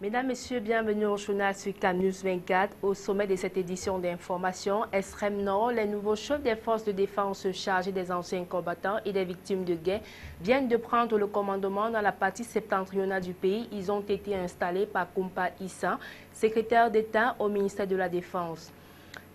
Mesdames, Messieurs, bienvenue au journal sur CAN News 24. Au sommet de cette édition d'information, Extrême Nord, les nouveaux chefs des forces de défense chargés des anciens combattants et des victimes de guerre viennent de prendre le commandement dans la partie septentrionale du pays. Ils ont été installés par Kumpa Issa, secrétaire d'État au ministère de la Défense.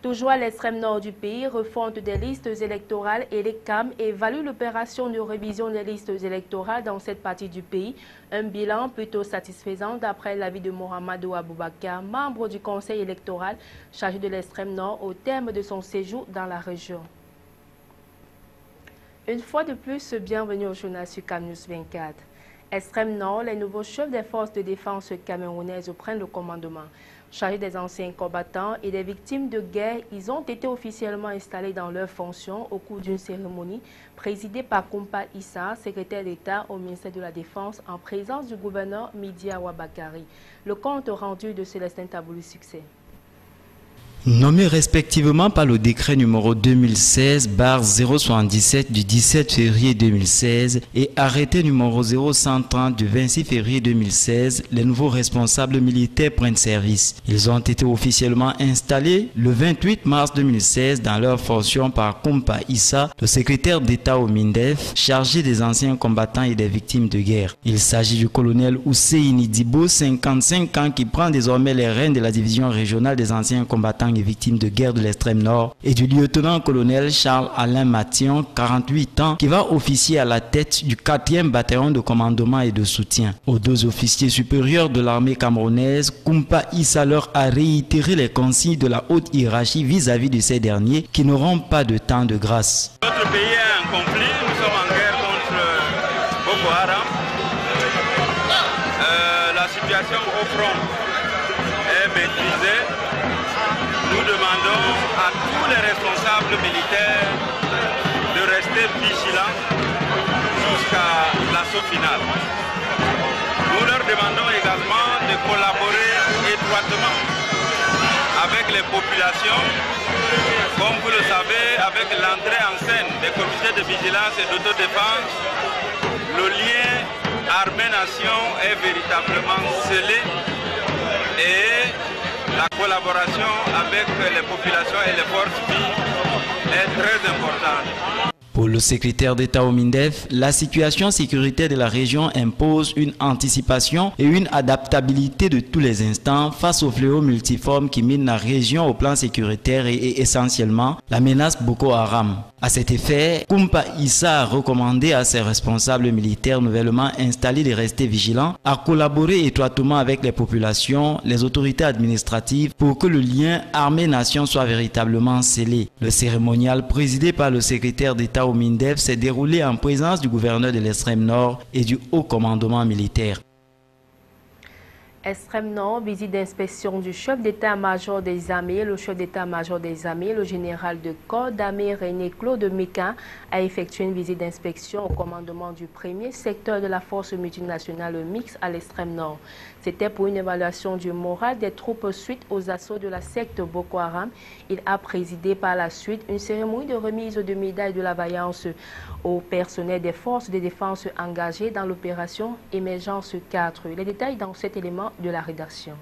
Toujours à l'extrême nord du pays, refonte des listes électorales et les CAM évaluent l'opération de révision des listes électorales dans cette partie du pays. Un bilan plutôt satisfaisant d'après l'avis de Mohamedou Aboubakar, membre du conseil électoral chargé de l'extrême nord au terme de son séjour dans la région. Une fois de plus, bienvenue au journal sur CAN News 24. Extrême Nord, les nouveaux chefs des forces de défense camerounaises prennent le commandement. Chargés des anciens combattants et des victimes de guerre, ils ont été officiellement installés dans leurs fonctions au cours d'une cérémonie présidée par Kumpa Issa, secrétaire d'État au ministère de la Défense, en présence du gouverneur Midia Wabakari. Le compte rendu de Célestin Tabouli Succès. Nommés respectivement par le décret numéro 2016/077 du 17 février 2016 et arrêté numéro 0130 du 26 février 2016, les nouveaux responsables militaires prennent service. Ils ont été officiellement installés le 28 mars 2016 dans leurs fonctions par Kumpa Issa, le secrétaire d'État au MINDEF, chargé des anciens combattants et des victimes de guerre. Il s'agit du colonel Ousseini Dibo, 55 ans, qui prend désormais les rênes de la division régionale des anciens combattants et victimes de guerre de l'extrême nord, et du lieutenant-colonel Charles-Alain Mathion, 48 ans, qui va officier à la tête du 4e bataillon de commandement et de soutien. Aux deux officiers supérieurs de l'armée camerounaise, Kumpa Issa leur a réitéré les consignes de la haute hiérarchie vis-à-vis de ces derniers qui n'auront pas de temps de grâce. Notre pays est en conflit, nous sommes en guerre contre Boko Haram. La situation au front est maîtrisée. Nous demandons à tous les responsables militaires de rester vigilants jusqu'à l'assaut final. Nous leur demandons également de collaborer étroitement avec les populations. Comme vous le savez, avec l'entrée en scène des comités de vigilance et d'autodéfense, le lien armée-nation est véritablement scellé et la collaboration avec les populations et les forces vives est très importante. Pour le secrétaire d'État au MINDEF, la situation sécuritaire de la région impose une anticipation et une adaptabilité de tous les instants face aux fléaux multiformes qui minent la région au plan sécuritaire et essentiellement la menace Boko Haram. À cet effet, Kumpa Issa a recommandé à ses responsables militaires nouvellement installés de rester vigilants, à collaborer étroitement avec les populations, les autorités administratives pour que le lien armée-nation soit véritablement scellé. Le cérémonial présidé par le secrétaire d'État au MINDEF s'est déroulé en présence du gouverneur de l'extrême nord et du haut commandement militaire. Extrême Nord, visite d'inspection du chef d'état-major des armées. Le chef d'état-major des armées, le général de corps d'armée René Claude Meka, a effectué une visite d'inspection au commandement du premier secteur de la force multinationale mixte à l'extrême nord. C'était pour une évaluation du moral des troupes suite aux assauts de la secte Boko Haram. Il a présidé par la suite une cérémonie de remise de médailles de la vaillance au personnel des forces de défense engagées dans l'opération Émergence 4. Les détails dans cet élément de la rédaction.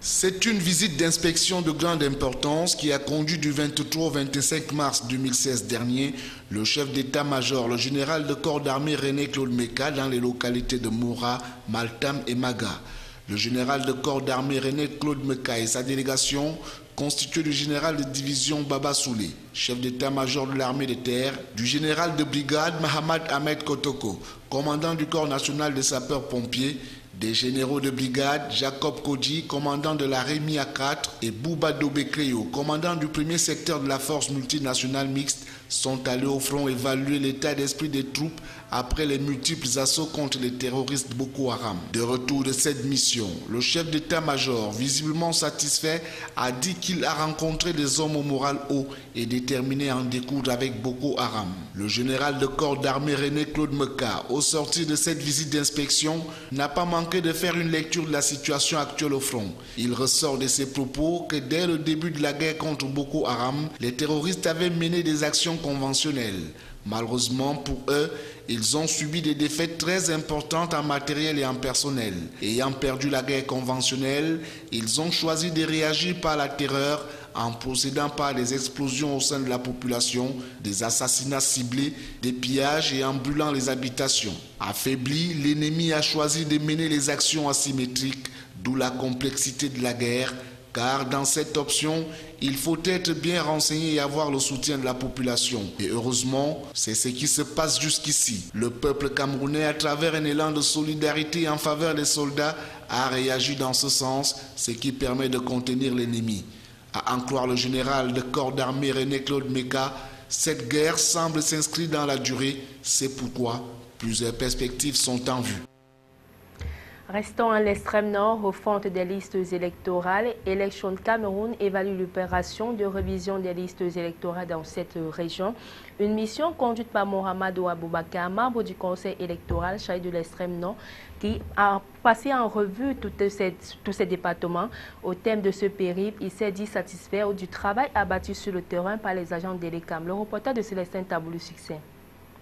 C'est une visite d'inspection de grande importance qui a conduit du 23 au 25 mars 2016 dernier le chef d'état-major, le général de corps d'armée René Claude Meka dans les localités de Moura, Maltam et Maga. Le général de corps d'armée René Claude Meka et sa délégation, constituée du général de division Baba Soulé, chef d'état-major de l'armée de terre, du général de brigade Mahamad Ahmed Kotoko, commandant du corps national des sapeurs-pompiers, des généraux de brigade, Jacob Kodji, commandant de la Rémia 4 et Bouba Dobekreyo, commandant du premier secteur de la force multinationale mixte, sont allés au front évaluer l'état d'esprit des troupes après les multiples assauts contre les terroristes Boko Haram. De retour de cette mission, le chef d'état-major, visiblement satisfait, a dit qu'il a rencontré des hommes au moral haut et des déterminés à en découdre avec Boko Haram. Le général de corps d'armée René Claude Meka, au sortir de cette visite d'inspection, n'a pas manqué de faire une lecture de la situation actuelle au front. Il ressort de ses propos que dès le début de la guerre contre Boko Haram, les terroristes avaient mené des actions conventionnelles. Malheureusement pour eux, ils ont subi des défaites très importantes en matériel et en personnel. Ayant perdu la guerre conventionnelle, ils ont choisi de réagir par la terreur en procédant par des explosions au sein de la population, des assassinats ciblés, des pillages et en brûlant les habitations. Affaibli, l'ennemi a choisi de mener les actions asymétriques, d'où la complexité de la guerre, car dans cette option, il faut être bien renseigné et avoir le soutien de la population. Et heureusement, c'est ce qui se passe jusqu'ici. Le peuple camerounais, à travers un élan de solidarité en faveur des soldats, a réagi dans ce sens, ce qui permet de contenir l'ennemi. À en croire le général de corps d'armée René Claude Meka, cette guerre semble s'inscrire dans la durée. C'est pourquoi plusieurs perspectives sont en vue. Restons à l'extrême nord, aux frontes des listes électorales. Election Cameroun évalue l'opération de révision des listes électorales dans cette région. Une mission conduite par Mohamedou Aboubakar, membre du conseil électoral chargé de l'extrême nord, qui a passé en revue tous ces départements. Au thème de ce périple, il s'est dit satisfait du travail abattu sur le terrain par les agents de l'ECAM. Le reporter de Célestin Taboulou Succès.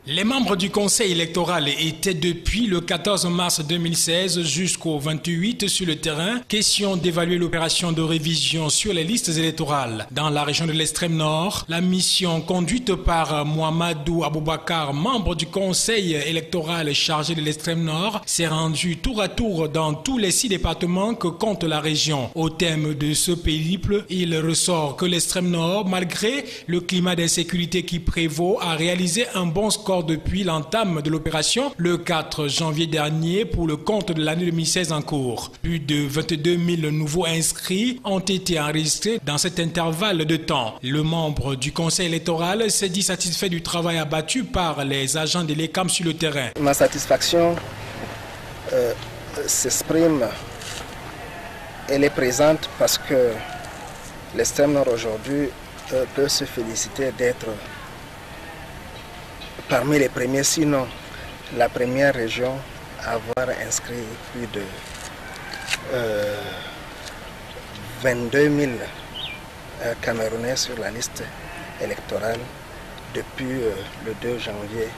Les membres du conseil électoral étaient depuis le 14 mars 2016 jusqu'au 28 sur le terrain. Question d'évaluer l'opération de révision sur les listes électorales. Dans la région de l'extrême nord, la mission conduite par Mohamedou Aboubakar, membre du conseil électoral chargé de l'extrême nord, s'est rendue tour à tour dans tous les 6 départements que compte la région. Au thème de ce périple, il ressort que l'extrême nord, malgré le climat d'insécurité qui prévaut, a réalisé un bon score depuis l'entame de l'opération le 4 janvier dernier pour le compte de l'année 2016 en cours. Plus de 22 000 nouveaux inscrits ont été enregistrés dans cet intervalle de temps. Le membre du conseil électoral s'est dit satisfait du travail abattu par les agents de l'ECAM sur le terrain. Ma satisfaction s'exprime, elle est présente parce que l'extrême nord aujourd'hui peut se féliciter d'être parmi les premiers, sinon la première région à avoir inscrit plus de 22 000 Camerounais sur la liste électorale depuis le 2 janvier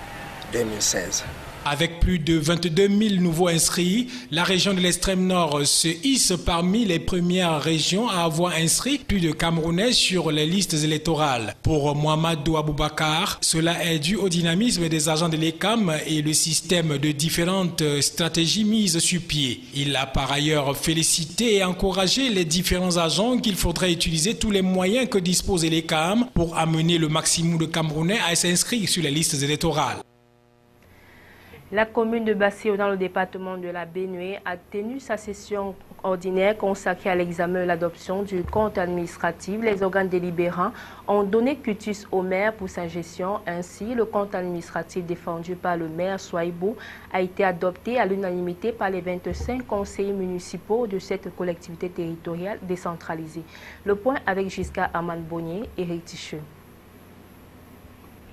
2016. Avec plus de 22 000 nouveaux inscrits, la région de l'extrême nord se hisse parmi les premières régions à avoir inscrit plus de Camerounais sur les listes électorales. Pour Mohamedou Aboubakar, cela est dû au dynamisme des agents de l'ECAM et le système de différentes stratégies mises sur pied. Il a par ailleurs félicité et encouragé les différents agents qu'il faudrait utiliser tous les moyens que dispose l'ECAM pour amener le maximum de Camerounais à s'inscrire sur les listes électorales. La commune de Bassio, dans le département de la Benue, a tenu sa session ordinaire consacrée à l'examen et l'adoption du compte administratif. Les organes délibérants ont donné quitus au maire pour sa gestion. Ainsi, le compte administratif défendu par le maire Souaïbou a été adopté à l'unanimité par les 25 conseillers municipaux de cette collectivité territoriale décentralisée. Le point avec Giscard Aman Bonnier et Eric Ticheux.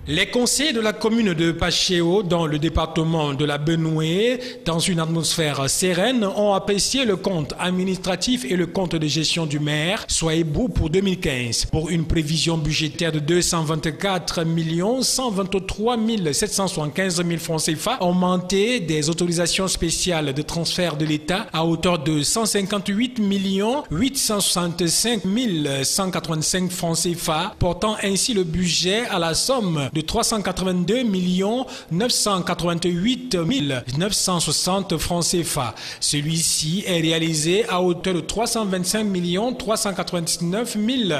Les conseillers de la commune de Pachéo, dans le département de la Benue, dans une atmosphère sereine, ont apprécié le compte administratif et le compte de gestion du maire Souaïbou pour 2015, pour une prévision budgétaire de 224 123 775 000 francs CFA, augmenté des autorisations spéciales de transfert de l'État à hauteur de 158 865 185 francs CFA, portant ainsi le budget à la somme de 382 988 960 francs CFA. Celui-ci est réalisé à hauteur de 325 399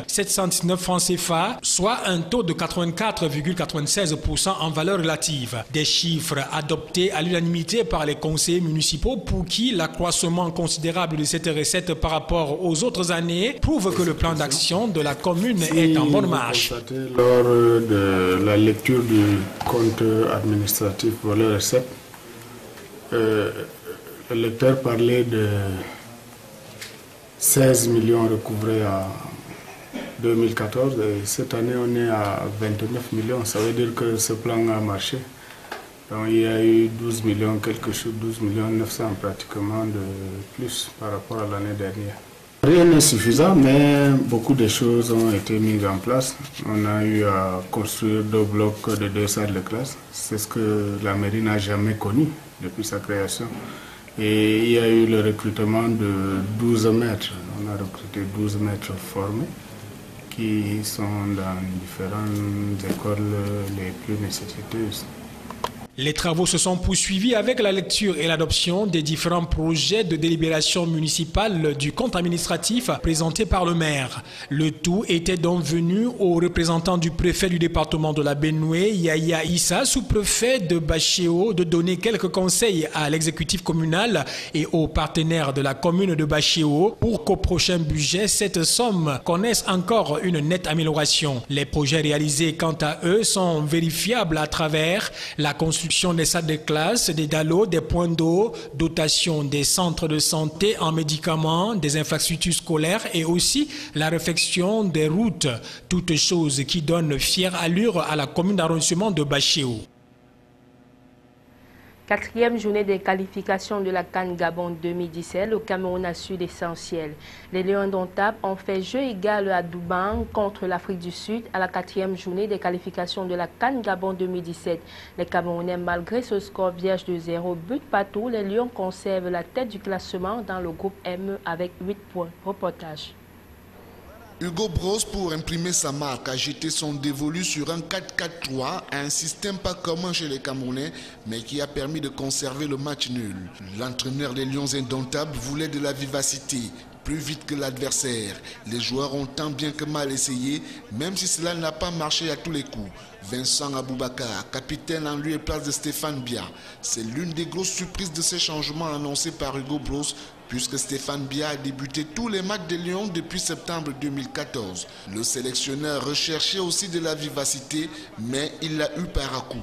719 francs CFA, soit un taux de 84,96% en valeur relative. Des chiffres adoptés à l'unanimité par les conseillers municipaux pour qui l'accroissement considérable de cette recette par rapport aux autres années prouve que le plan d'action de la commune est en bonne marche. Lors de la lecture du compte administratif volet recette, le lecteur parlait de 16 millions recouvrés 2014 et cette année on est à 29 millions. Ça veut dire que ce plan a marché. Donc il y a eu 12 millions quelque chose, 12 millions 900 pratiquement de plus par rapport à l'année dernière. Rien n'est suffisant, mais beaucoup de choses ont été mises en place. On a eu à construire 2 blocs de 2 salles de classe. C'est ce que la mairie n'a jamais connu depuis sa création. Et il y a eu le recrutement de 12 maîtres. On a recruté 12 maîtres formés qui sont dans différentes écoles les plus nécessiteuses. Les travaux se sont poursuivis avec la lecture et l'adoption des différents projets de délibération municipale du compte administratif présentés par le maire. Le tout était donc venu aux représentants du préfet du département de la Benoué, Yaya Issa, sous-préfet de Bachéo, de donner quelques conseils à l'exécutif communal et aux partenaires de la commune de Bachéo pour qu'au prochain budget, cette somme connaisse encore une nette amélioration. Les projets réalisés, quant à eux, sont vérifiables à travers la construction des salles de classe, des dallos, des points d'eau, dotation des centres de santé en médicaments, des infrastructures scolaires et aussi la réfection des routes, toutes choses qui donnent fière allure à la commune d'arrondissement de Bachéo. 4e journée des qualifications de la CAN Gabon 2017, le Cameroun a su l'essentiel. Les Lions indomptables ont fait jeu égal à Douban contre l'Afrique du Sud à la 4e journée des qualifications de la CAN Gabon 2017. Les Camerounais, malgré ce score vierge de 0 but partout, les Lions conservent la tête du classement dans le groupe M avec 8 points. Reportage. Hugo Broos, pour imprimer sa marque, a jeté son dévolu sur un 4-4-3, un système pas commun chez les Camerounais, mais qui a permis de conserver le match nul. L'entraîneur des Lions indomptables voulait de la vivacité, plus vite que l'adversaire. Les joueurs ont tant bien que mal essayé, même si cela n'a pas marché à tous les coups. Vincent Aboubakar, capitaine en lieu et place de Stéphane Bia. C'est l'une des grosses surprises de ces changements annoncés par Hugo Broos, puisque Stéphane Bia a débuté tous les matchs des Lions depuis septembre 2014. Le sélectionneur recherchait aussi de la vivacité, mais il l'a eu par à coup.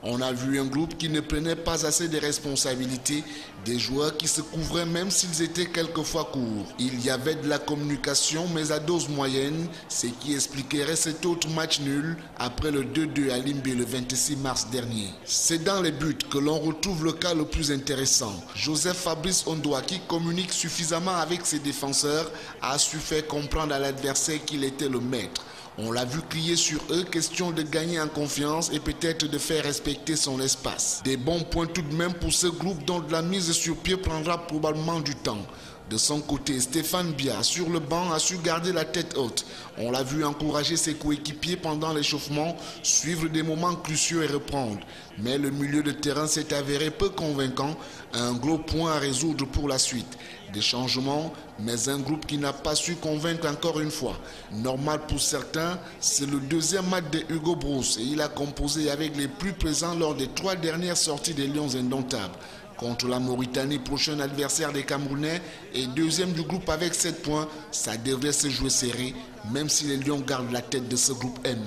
On a vu un groupe qui ne prenait pas assez de responsabilités, des joueurs qui se couvraient même s'ils étaient quelquefois courts. Il y avait de la communication, mais à dose moyenne, ce qui expliquerait cet autre match nul après le 2-2 à Limbé le 26 mars dernier. C'est dans les buts que l'on retrouve le cas le plus intéressant. Joseph Fabrice Ondoa, qui communique suffisamment avec ses défenseurs, a su faire comprendre à l'adversaire qu'il était le maître. On l'a vu crier sur eux, question de gagner en confiance et peut-être de faire respecter son espace. Des bons points tout de même pour ce groupe dont la mise sur pied prendra probablement du temps. De son côté, Stéphane Bia, sur le banc, a su garder la tête haute. On l'a vu encourager ses coéquipiers pendant l'échauffement, suivre des moments cruciaux et reprendre. Mais le milieu de terrain s'est avéré peu convaincant, un gros point à résoudre pour la suite. Des changements, mais un groupe qui n'a pas su convaincre encore une fois. Normal pour certains, c'est le deuxième match de Hugo Broos et il a composé avec les plus présents lors des 3 dernières sorties des Lions indomptables. Contre la Mauritanie, prochain adversaire des Camerounais, et deuxième du groupe avec 7 points, ça devrait se jouer serré, même si les Lions gardent la tête de ce groupe M.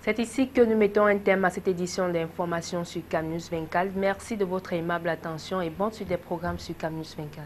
C'est ici que nous mettons un terme à cette édition d'information sur CAN News 24. Merci de votre aimable attention et bonne suite des programmes sur CAN News 24.